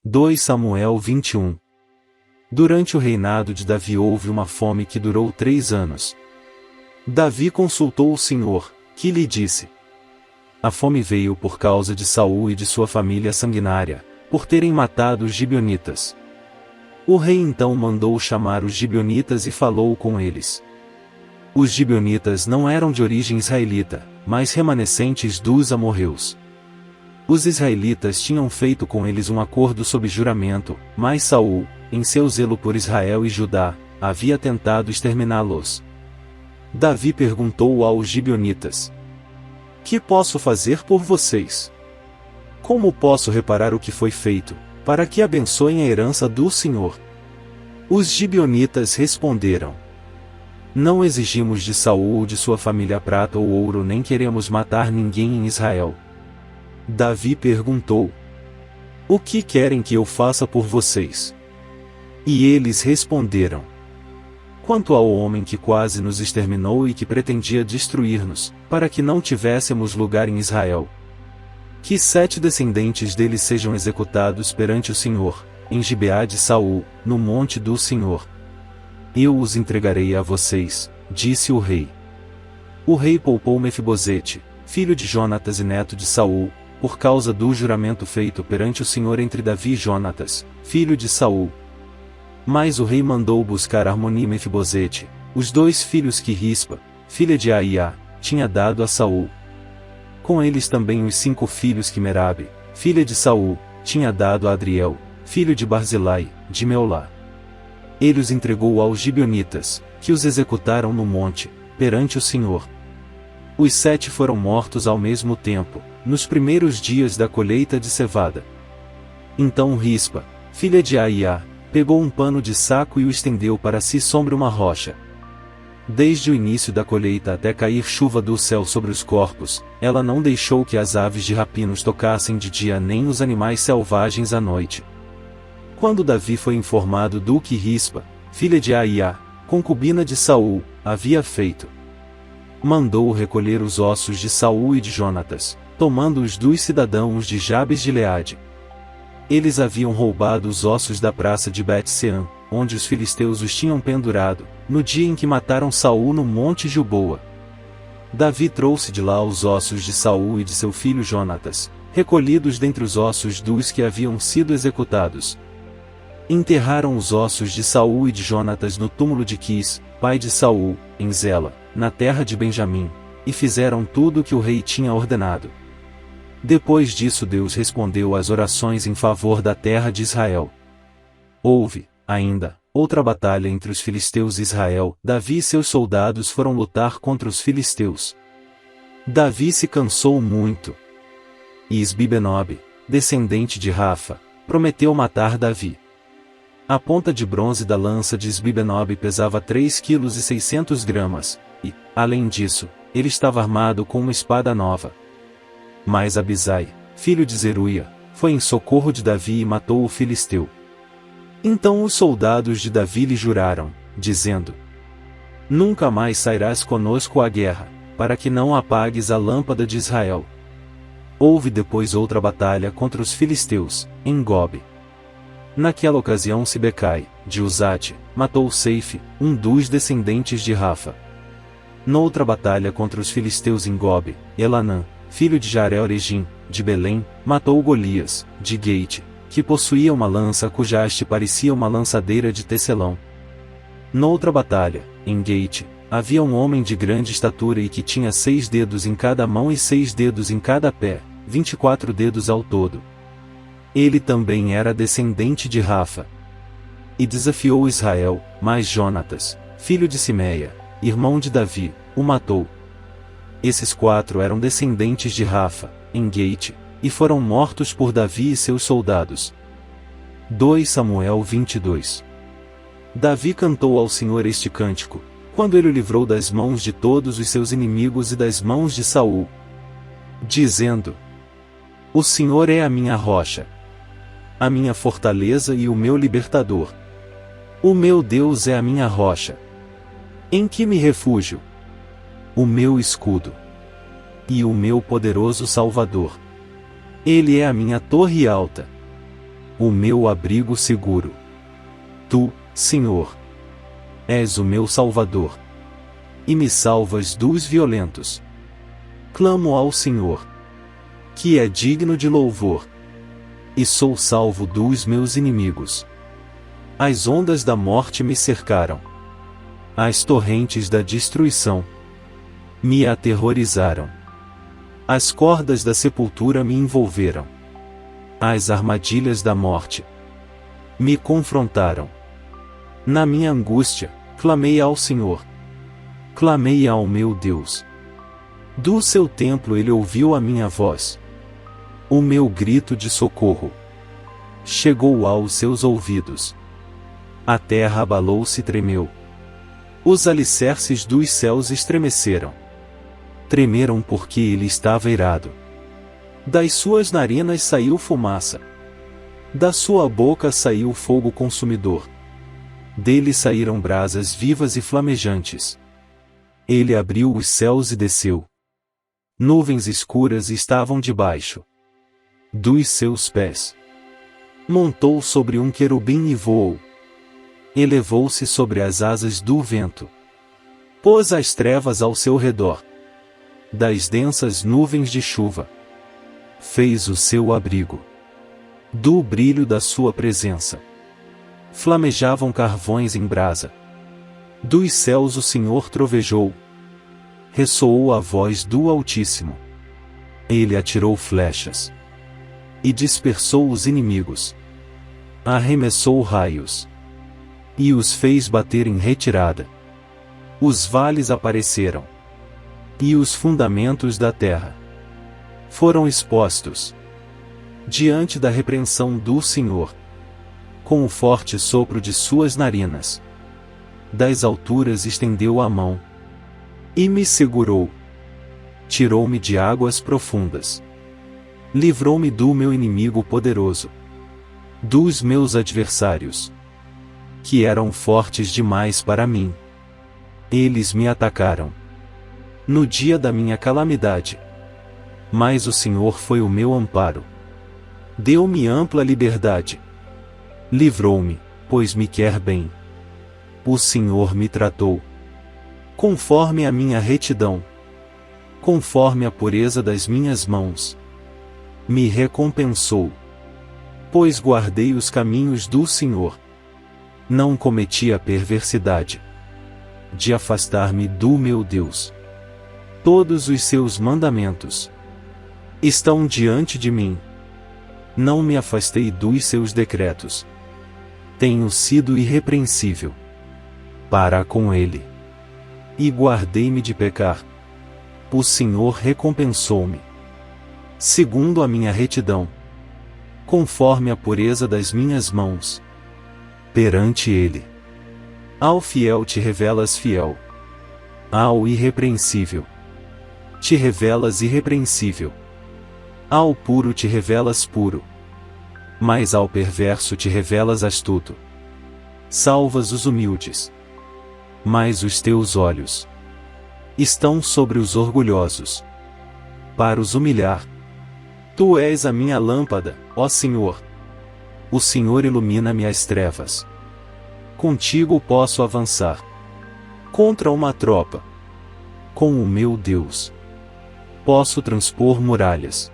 2 Samuel 21. Durante o reinado de Davi houve uma fome que durou 3 anos. Davi consultou o Senhor, que lhe disse: a fome veio por causa de Saul e de sua família sanguinária, por terem matado os gibeonitas. O rei então mandou chamar os gibeonitas e falou com eles. Os gibeonitas não eram de origem israelita, mas remanescentes dos amorreus. Os israelitas tinham feito com eles um acordo sob juramento, mas Saul, em seu zelo por Israel e Judá, havia tentado exterminá-los. Davi perguntou aos gibeonitas: que posso fazer por vocês? Como posso reparar o que foi feito, para que abençoem a herança do Senhor? Os gibeonitas responderam: não exigimos de Saul ou de sua família prata ou ouro, nem queremos matar ninguém em Israel. Davi perguntou: o que querem que eu faça por vocês? E eles responderam: quanto ao homem que quase nos exterminou e que pretendia destruir-nos, para que não tivéssemos lugar em Israel, que 7 descendentes dele sejam executados perante o Senhor, em Gibeá de Saul, no monte do Senhor. Eu os entregarei a vocês, disse o rei. O rei poupou Mefibosete, filho de Jonatas e neto de Saul, por causa do juramento feito perante o Senhor entre Davi e Jonatas, filho de Saul. Mas o rei mandou buscar Armoni e Mefibosete, os 2 filhos que Rispa, filha de Aiá, tinha dado a Saul. Com eles também os 5 filhos que Merabe, filha de Saul, tinha dado a Adriel, filho de Barzilai, de Meolá. Ele os entregou aos gibeonitas, que os executaram no monte, perante o Senhor. Os 7 foram mortos ao mesmo tempo, nos primeiros dias da colheita de cevada. Então Rispa, filha de Aiá, pegou um pano de saco e o estendeu para si sobre uma rocha. Desde o início da colheita até cair chuva do céu sobre os corpos, ela não deixou que as aves de rapina os tocassem de dia nem os animais selvagens à noite. Quando Davi foi informado do que Rispa, filha de Aiá, concubina de Saul, havia feito, mandou recolher os ossos de Saul e de Jonatas, tomando-os dos cidadãos de Jabes de Gileade. Eles haviam roubado os ossos da praça de Bet-Sean, onde os filisteus os tinham pendurado, no dia em que mataram Saul no monte Gilboa. Davi trouxe de lá os ossos de Saul e de seu filho Jonatas, recolhidos dentre os ossos dos que haviam sido executados. Enterraram os ossos de Saul e de Jonatas no túmulo de Quis, pai de Saul, em Zela, na terra de Benjamim, e fizeram tudo o que o rei tinha ordenado. Depois disso Deus respondeu às orações em favor da terra de Israel. Houve, ainda, outra batalha entre os filisteus e Israel. Davi e seus soldados foram lutar contra os filisteus. Davi se cansou muito. E Isbi-Benob, descendente de Rafa, prometeu matar Davi. A ponta de bronze da lança de Isbi-Benob pesava 3,6 kg, e, além disso, ele estava armado com uma espada nova. Mas Abisai, filho de Zeruia, foi em socorro de Davi e matou o filisteu. Então os soldados de Davi lhe juraram, dizendo: nunca mais sairás conosco à guerra, para que não apagues a lâmpada de Israel. Houve depois outra batalha contra os filisteus, em Gobe. Naquela ocasião Sibecai, de Uzate, matou Seife, um dos descendentes de Rafa. Noutra batalha contra os filisteus em Gobe, Elanã, filho de Jareel-Regim, de Belém, matou Golias, de Gate, que possuía uma lança cuja haste parecia uma lançadeira de tecelão. Noutra batalha, em Gate, havia um homem de grande estatura e que tinha 6 dedos em cada mão e 6 dedos em cada pé, 24 dedos ao todo. Ele também era descendente de Rafa. E desafiou Israel, mas Jonatas, filho de Simeia, irmão de Davi, o matou. Esses 4 eram descendentes de Rafa, em Gate, e foram mortos por Davi e seus soldados. 2 Samuel 22. Davi cantou ao Senhor este cântico, quando ele o livrou das mãos de todos os seus inimigos e das mãos de Saul, dizendo: o Senhor é a minha rocha, a minha fortaleza e o meu libertador. O meu Deus é a minha rocha, em que me refúgio, o meu escudo e o meu poderoso Salvador. Ele é a minha torre alta. o meu abrigo seguro. Tu, Senhor, és o meu Salvador, e me salvas dos violentos. Clamo ao Senhor, que é digno de louvor, e sou salvo dos meus inimigos. As ondas da morte me cercaram, as torrentes da destruição me aterrorizaram. As cordas da sepultura me envolveram, as armadilhas da morte me confrontaram. Na minha angústia, clamei ao Senhor, clamei ao meu Deus. Do seu templo ele ouviu a minha voz. O meu grito de socorro chegou aos seus ouvidos. A terra abalou-se e tremeu. Os alicerces dos céus estremeceram. Tremeram porque ele estava irado. Das suas narinas saiu fumaça. Da sua boca saiu fogo consumidor. Dele saíram brasas vivas e flamejantes. Ele abriu os céus e desceu. Nuvens escuras estavam debaixo dos seus pés. Montou sobre um querubim e voou. Elevou-se sobre as asas do vento. Pôs as trevas ao seu redor. Das densas nuvens de chuva fez o seu abrigo. Do brilho da sua presença flamejavam carvões em brasa. Dos céus o Senhor trovejou. Ressoou a voz do Altíssimo. Ele atirou flechas e dispersou os inimigos. Arremessou raios e os fez bater em retirada. Os vales apareceram, e os fundamentos da terra foram expostos diante da repreensão do Senhor, com o forte sopro de suas narinas. Das alturas estendeu a mão e me segurou. Tirou-me de águas profundas. Livrou-me do meu inimigo poderoso, dos meus adversários, que eram fortes demais para mim. Eles me atacaram no dia da minha calamidade, mas o Senhor foi o meu amparo. Deu-me ampla liberdade. Livrou-me, pois me quer bem. O Senhor me tratou conforme a minha retidão, conforme a pureza das minhas mãos. Me recompensou, pois guardei os caminhos do Senhor. Não cometi a perversidade de afastar-me do meu Deus. Todos os seus mandamentos estão diante de mim. Não me afastei dos seus decretos. Tenho sido irrepreensível para com ele, e guardei-me de pecar. O Senhor recompensou-me segundo a minha retidão, conforme a pureza das minhas mãos. Perante ele, ao fiel te revelas fiel, ao irrepreensível te revelas irrepreensível, ao puro te revelas puro, mas ao perverso te revelas astuto. Salvas os humildes, mas os teus olhos estão sobre os orgulhosos, para os humilhar. Tu és a minha lâmpada, ó Senhor. O Senhor ilumina-me as trevas. Contigo posso avançar contra uma tropa. Com o meu Deus posso transpor muralhas.